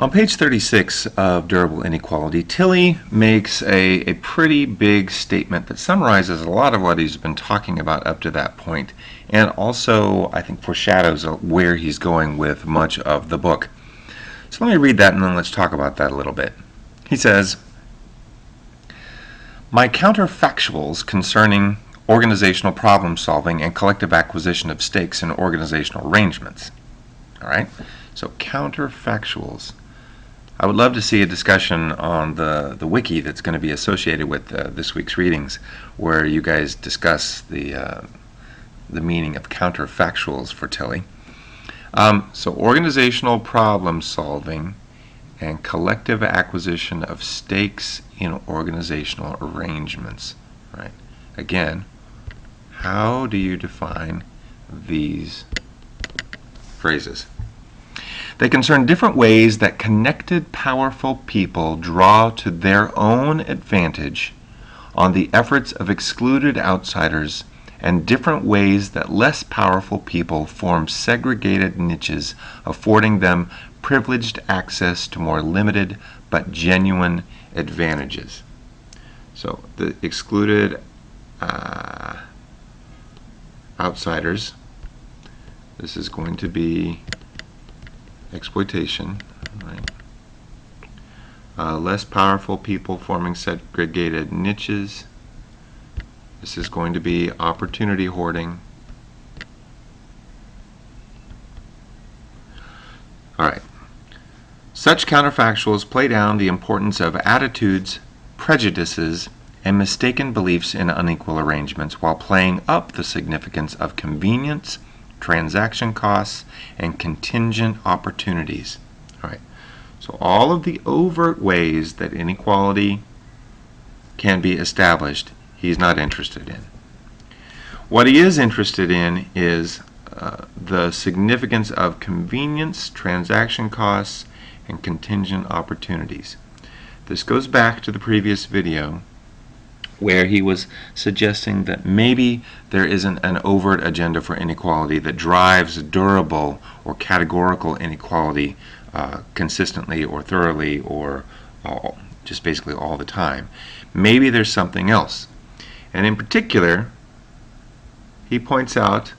On page 36 of Durable Inequality, Tilly makes a pretty big statement that summarizes a lot of what he's been talking about up to that point, and also, I think, foreshadows where he's going with much of the book. So let me read that and then let's talk about that a little bit. He says, "My counterfactuals concerning organizational problem solving and collective acquisition of stakes in organizational arrangements." All right, so counterfactuals. I would love to see a discussion on the wiki that's going to be associated with this week's readings, where you guys discuss the meaning of counterfactuals for Tilly. So organizational problem solving and collective acquisition of stakes in organizational arrangements. Right? Again, how do you define these phrases? They concern different ways that connected, powerful people draw to their own advantage on the efforts of excluded outsiders, and different ways that less powerful people form segregated niches, affording them privileged access to more limited but genuine advantages. So the excluded outsiders, this is going to be exploitation, right? Less powerful people forming segregated niches. This is going to be opportunity hoarding. All right. Such counterfactuals play down the importance of attitudes, prejudices, and mistaken beliefs in unequal arrangements, while playing up the significance of convenience, transaction costs, and contingent opportunities. All right. So all of the overt ways that inequality can be established, he's not interested in. What he is interested in is the significance of convenience, transaction costs, and contingent opportunities. This goes back to the previous video where he was suggesting that maybe there isn't an overt agenda for inequality that drives durable or categorical inequality consistently or thoroughly or just basically all the time. Maybe there's something else. And in particular, he points out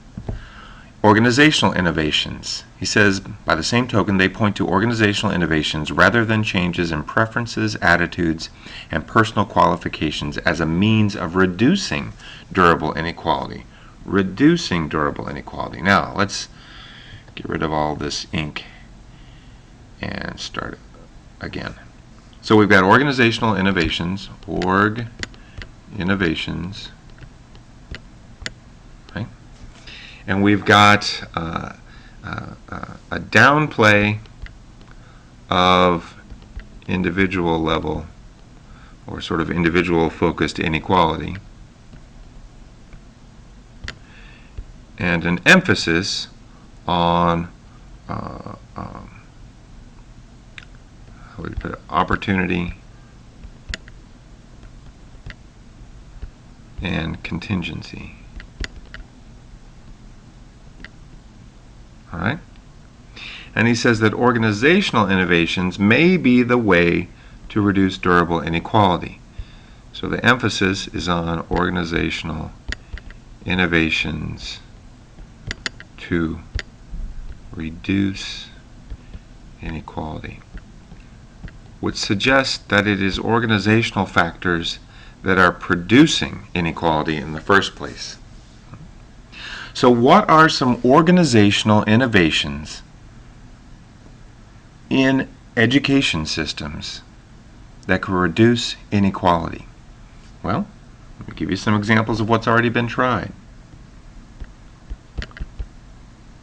organizational innovations. He says, by the same token, they point to organizational innovations rather than changes in preferences, attitudes, and personal qualifications as a means of reducing durable inequality. Reducing durable inequality. Now, let's get rid of all this ink and start again. So we've got organizational innovations, innovations, okay? And we've got a downplay of individual level or sort of individual focused inequality, and an emphasis on how would you put it, opportunity and contingency. All right? And he says that organizational innovations may be the way to reduce durable inequality. So the emphasis is on organizational innovations to reduce inequality, which suggests that it is organizational factors that are producing inequality in the first place. So what are some organizational innovations in education systems that could reduce inequality? Well, let me give you some examples of what's already been tried.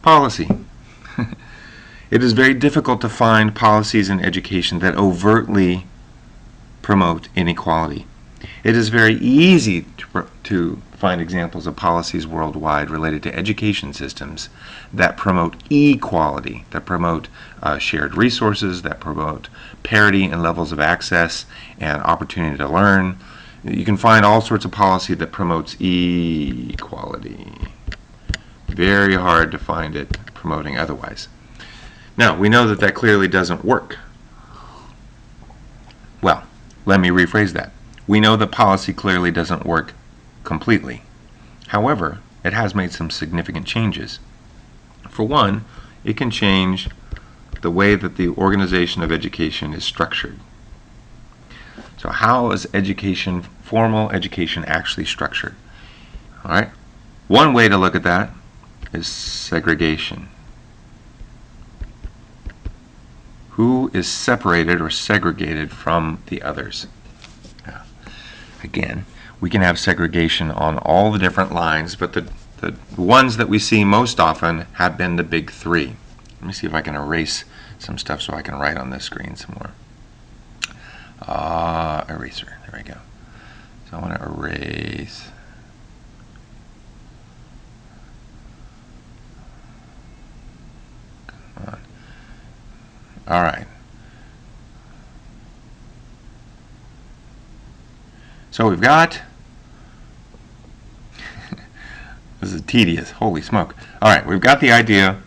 Policy. It is very difficult to find policies in education that overtly promote inequality. It is very easy to find examples of policies worldwide related to education systems that promote equality, that promote shared resources, that promote parity in levels of access and opportunity to learn. You can find all sorts of policy that promotes equality. Very hard to find it promoting otherwise. Now, we know that that clearly doesn't work. Well, let me rephrase that. We know that policy clearly doesn't work completely. However, it has made some significant changes. For one, it can change the way that the organization of education is structured. So how is education, formal education, actually structured? All right. One way to look at that is segregation. Who is separated or segregated from the others? Now, again, we can have segregation on all the different lines, but the ones that we see most often have been the big three. Let me see if I can erase some stuff so I can write on this screen some more. Eraser. There we go. So I want to erase. Come on. All right. So we've got. This is tedious. Holy smoke. All right. We've got the idea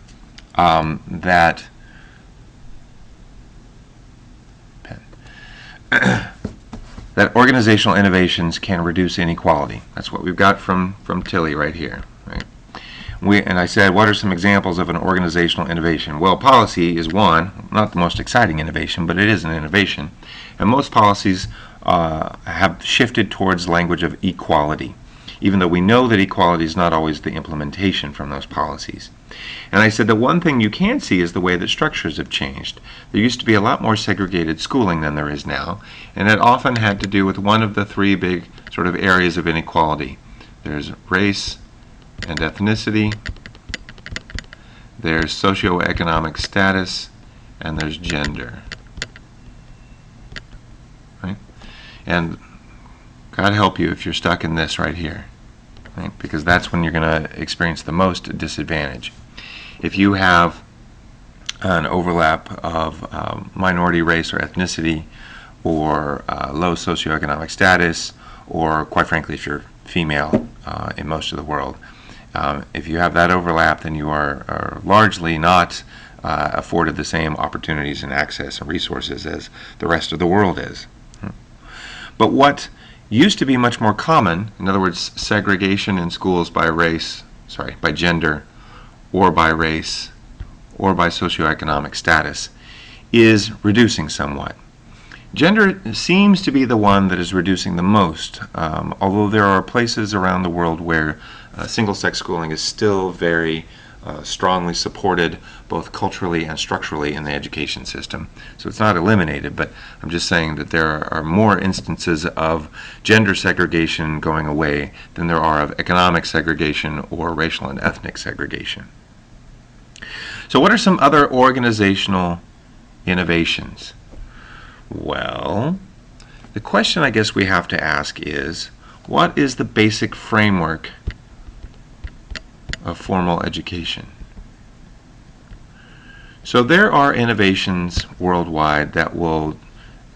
that. That organizational innovations can reduce inequality. That's what we've got from Tilly right here. Right? And I said, what are some examples of an organizational innovation? Well, policy is one, not the most exciting innovation, but it is an innovation. And most policies have shifted towards language of equality, even though we know that equality is not always the implementation from those policies. And I said that one thing you can see is the way that structures have changed. There used to be a lot more segregated schooling than there is now, and it often had to do with one of the three big sort of areas of inequality. There's race and ethnicity, there's socioeconomic status, and there's gender. Right? And God help you if you're stuck in this right here, right? Because that's when you're going to experience the most disadvantage. If you have an overlap of minority race or ethnicity, or low socioeconomic status, or quite frankly, if you're female in most of the world, if you have that overlap, then you are largely not afforded the same opportunities and access and resources as the rest of the world is. But what used to be much more common, in other words, segregation in schools by by gender, or by race, or by socioeconomic status, is reducing somewhat. Gender seems to be the one that is reducing the most, although there are places around the world where single-sex schooling is still very strongly supported, both culturally and structurally, in the education system. So it's not eliminated, but I'm just saying that there are more instances of gender segregation going away than there are of economic segregation or racial and ethnic segregation. So what are some other organizational innovations? Well, the question I guess we have to ask is, what is the basic framework of formal education? So there are innovations worldwide that will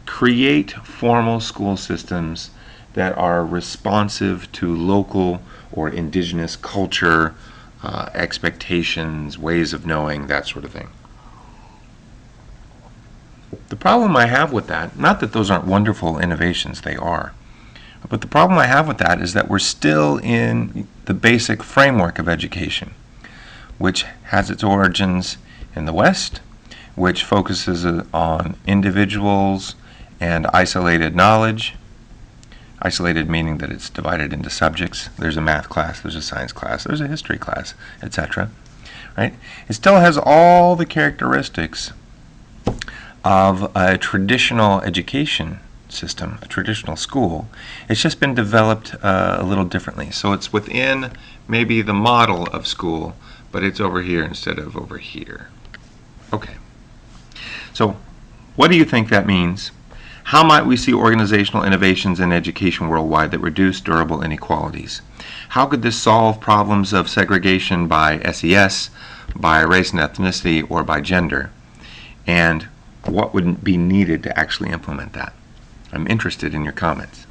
create formal school systems that are responsive to local or indigenous culture, expectations, ways of knowing, that sort of thing. The problem I have with that, not that those aren't wonderful innovations, they are, but the problem I have with that is that we're still in the basic framework of education, which has its origins in the West, which focuses on individuals and isolated knowledge. Isolated meaning that it's divided into subjects. There's a math class, there's a science class, there's a history class, etc. Right? It still has all the characteristics of a traditional education system, a traditional school. It's just been developed a little differently. So it's within maybe the model of school, but it's over here instead of over here. Okay. So what do you think that means? How might we see organizational innovations in education worldwide that reduce durable inequalities? How could this solve problems of segregation by SES, by race and ethnicity, or by gender? And what would be needed to actually implement that? I'm interested in your comments.